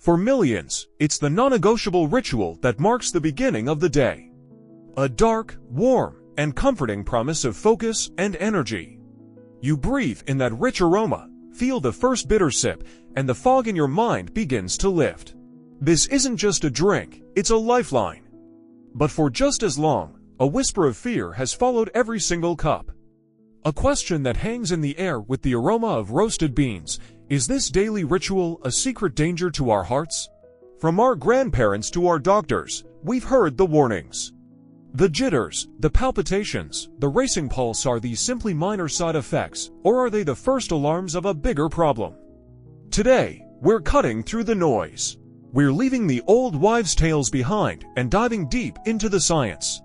For millions, it's the non-negotiable ritual that marks the beginning of the day. A dark, warm, and comforting promise of focus and energy. You breathe in that rich aroma, feel the first bitter sip, and the fog in your mind begins to lift. This isn't just a drink, it's a lifeline. But for just as long, a whisper of fear has followed every single cup. A question that hangs in the air with the aroma of roasted beans: is this daily ritual a secret danger to our hearts? From our grandparents to our doctors, we've heard the warnings. The jitters, the palpitations, the racing pulse, are these simply minor side effects, or are they the first alarms of a bigger problem? Today, we're cutting through the noise. We're leaving the old wives' tales behind and diving deep into the science.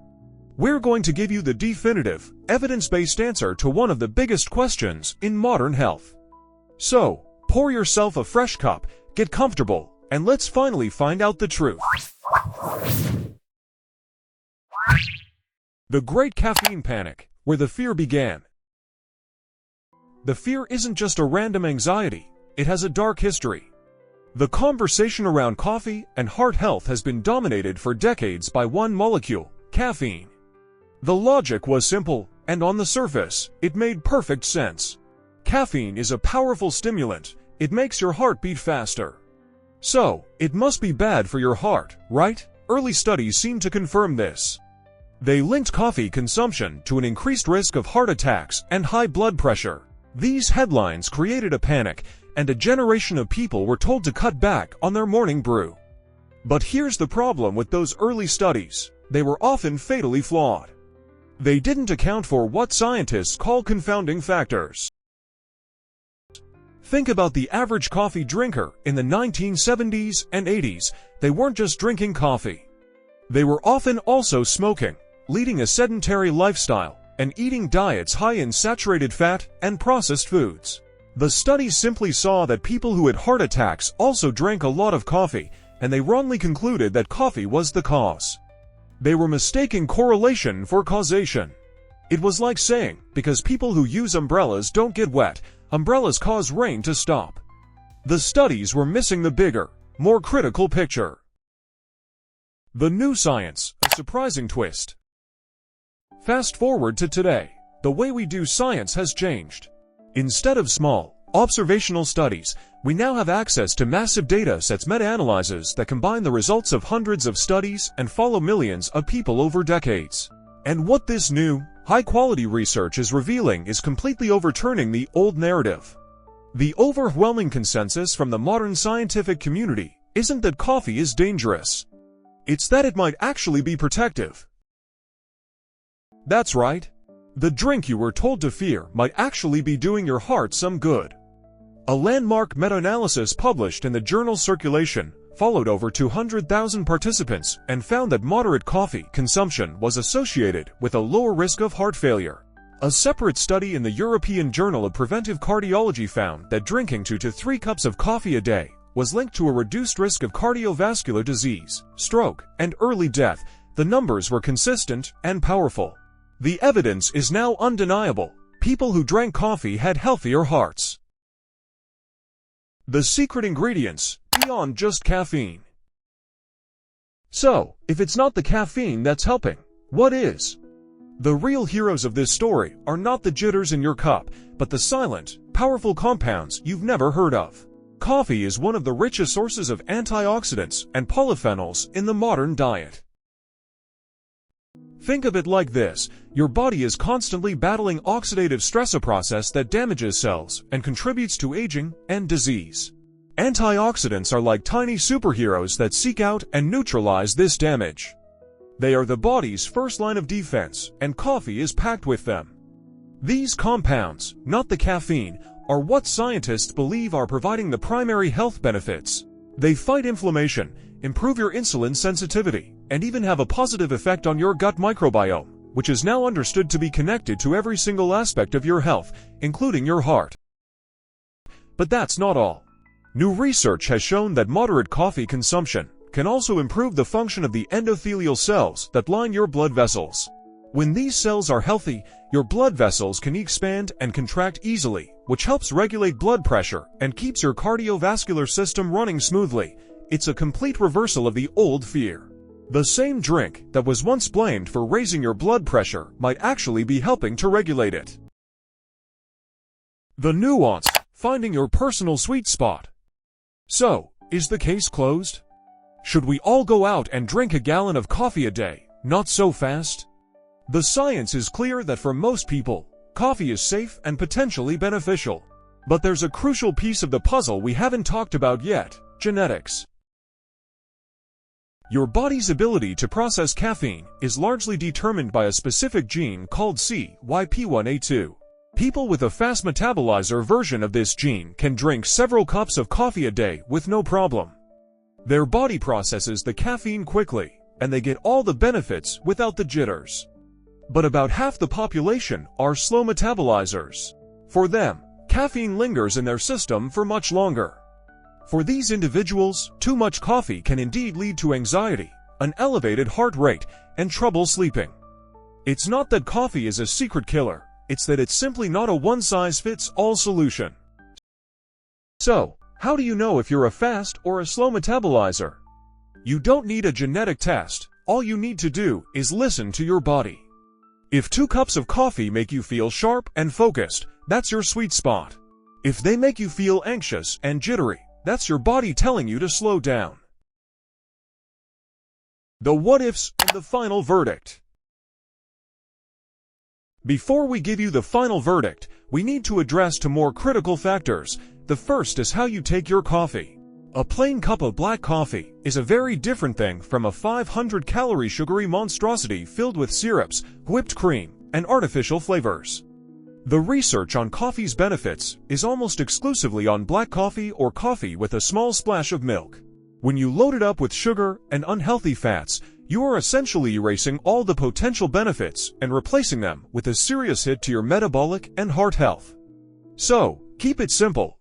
We're going to give you the definitive, evidence-based answer to one of the biggest questions in modern health. So, pour yourself a fresh cup, get comfortable, and let's finally find out the truth. The Great Caffeine Panic, where the fear began. The fear isn't just a random anxiety, it has a dark history. The conversation around coffee and heart health has been dominated for decades by one molecule: caffeine. The logic was simple, and on the surface, it made perfect sense. Caffeine is a powerful stimulant. It makes your heart beat faster. So, it must be bad for your heart, right? Early studies seem to confirm this. They linked coffee consumption to an increased risk of heart attacks and high blood pressure. These headlines created a panic, and a generation of people were told to cut back on their morning brew. But here's the problem with those early studies: they were often fatally flawed. They didn't account for what scientists call confounding factors. Think about the average coffee drinker in the 1970s and 80s. They weren't just drinking coffee. They were often also smoking, leading a sedentary lifestyle, and eating diets high in saturated fat and processed foods. The studies simply saw that people who had heart attacks also drank a lot of coffee, and they wrongly concluded that coffee was the cause. They were mistaking correlation for causation. It was like saying, because people who use umbrellas don't get wet, umbrellas cause rain to stop. The studies were missing the bigger, more critical picture. The new science, a surprising twist. Fast forward to today, the way we do science has changed. Instead of small, observational studies, we now have access to massive data sets, meta-analyses that combine the results of hundreds of studies and follow millions of people over decades. And what this new, high-quality research is revealing is completely overturning the old narrative. The overwhelming consensus from the modern scientific community isn't that coffee is dangerous. It's that it might actually be protective. That's right. The drink you were told to fear might actually be doing your heart some good. A landmark meta-analysis published in the journal Circulation followed over 200,000 participants and found that moderate coffee consumption was associated with a lower risk of heart failure. A separate study in the European Journal of Preventive Cardiology found that drinking 2 to 3 cups of coffee a day was linked to a reduced risk of cardiovascular disease, stroke, and early death. The numbers were consistent and powerful. The evidence is now undeniable. People who drank coffee had healthier hearts. The secret ingredients, beyond just caffeine. So, if it's not the caffeine that's helping, what is? The real heroes of this story are not the jitters in your cup, but the silent, powerful compounds you've never heard of. Coffee is one of the richest sources of antioxidants and polyphenols in the modern diet. Think of it like this: your body is constantly battling oxidative stress, a process that damages cells and contributes to aging and disease. Antioxidants are like tiny superheroes that seek out and neutralize this damage. They are the body's first line of defense, and coffee is packed with them. These compounds, not the caffeine, are what scientists believe are providing the primary health benefits. They fight inflammation, improve your insulin sensitivity, and even have a positive effect on your gut microbiome, which is now understood to be connected to every single aspect of your health, including your heart. But that's not all. New research has shown that moderate coffee consumption can also improve the function of the endothelial cells that line your blood vessels. When these cells are healthy, your blood vessels can expand and contract easily, which helps regulate blood pressure and keeps your cardiovascular system running smoothly. it's a complete reversal of the old fear. The same drink that was once blamed for raising your blood pressure might actually be helping to regulate it. The nuance, finding your personal sweet spot. So, is the case closed? Should we all go out and drink a gallon of coffee a day? Not so fast. The science is clear that for most people, coffee is safe and potentially beneficial. But there's a crucial piece of the puzzle we haven't talked about yet: genetics. Your body's ability to process caffeine is largely determined by a specific gene called CYP1A2. People with a fast metabolizer version of this gene can drink several cups of coffee a day with no problem. Their body processes the caffeine quickly, and they get all the benefits without the jitters. But about half the population are slow metabolizers. For them, caffeine lingers in their system for much longer. For these individuals, too much coffee can indeed lead to anxiety, an elevated heart rate, and trouble sleeping. It's not that coffee is a secret killer, it's that it's simply not a one-size-fits-all solution. So, how do you know if you're a fast or a slow metabolizer? You don't need a genetic test. All you need to do is listen to your body. If 2 cups of coffee make you feel sharp and focused, that's your sweet spot. If they make you feel anxious and jittery, that's your body telling you to slow down. The what-ifs and the final verdict. Before we give you the final verdict, we need to address 2 more critical factors. The first is how you take your coffee. A plain cup of black coffee is a very different thing from a 500-calorie sugary monstrosity filled with syrups, whipped cream, and artificial flavors. The research on coffee's benefits is almost exclusively on black coffee or coffee with a small splash of milk. When you load it up with sugar and unhealthy fats, you are essentially erasing all the potential benefits and replacing them with a serious hit to your metabolic and heart health. So, keep it simple.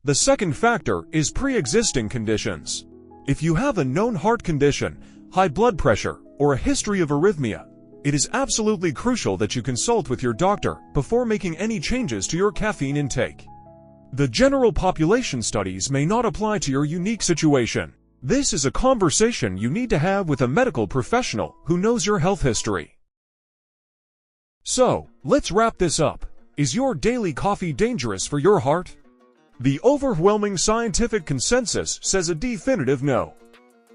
The second factor is pre-existing conditions. If you have a known heart condition, high blood pressure, or a history of arrhythmia, it is absolutely crucial that you consult with your doctor before making any changes to your caffeine intake. The general population studies may not apply to your unique situation. This is a conversation you need to have with a medical professional who knows your health history. So, let's wrap this up. Is your daily coffee dangerous for your heart? The overwhelming scientific consensus says a definitive no.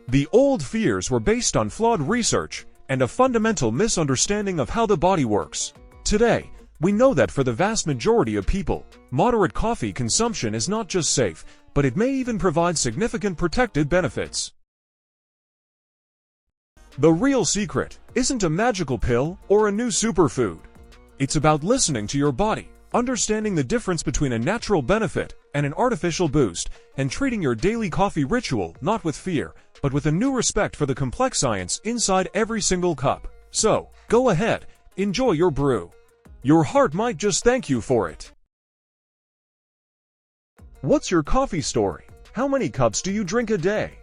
The old fears were based on flawed research and a fundamental misunderstanding of how the body works. Today, we know that for the vast majority of people, moderate coffee consumption is not just safe, but it may even provide significant protective benefits. The real secret isn't a magical pill or a new superfood. It's about listening to your body, understanding the difference between a natural benefit and an artificial boost, and treating your daily coffee ritual not with fear, but with a new respect for the complex science inside every single cup. So, go ahead, enjoy your brew. Your heart might just thank you for it. What's your coffee story? How many cups do you drink a day?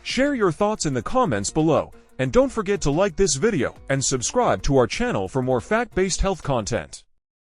Share your thoughts in the comments below, and don't forget to like this video and subscribe to our channel for more fact-based health content.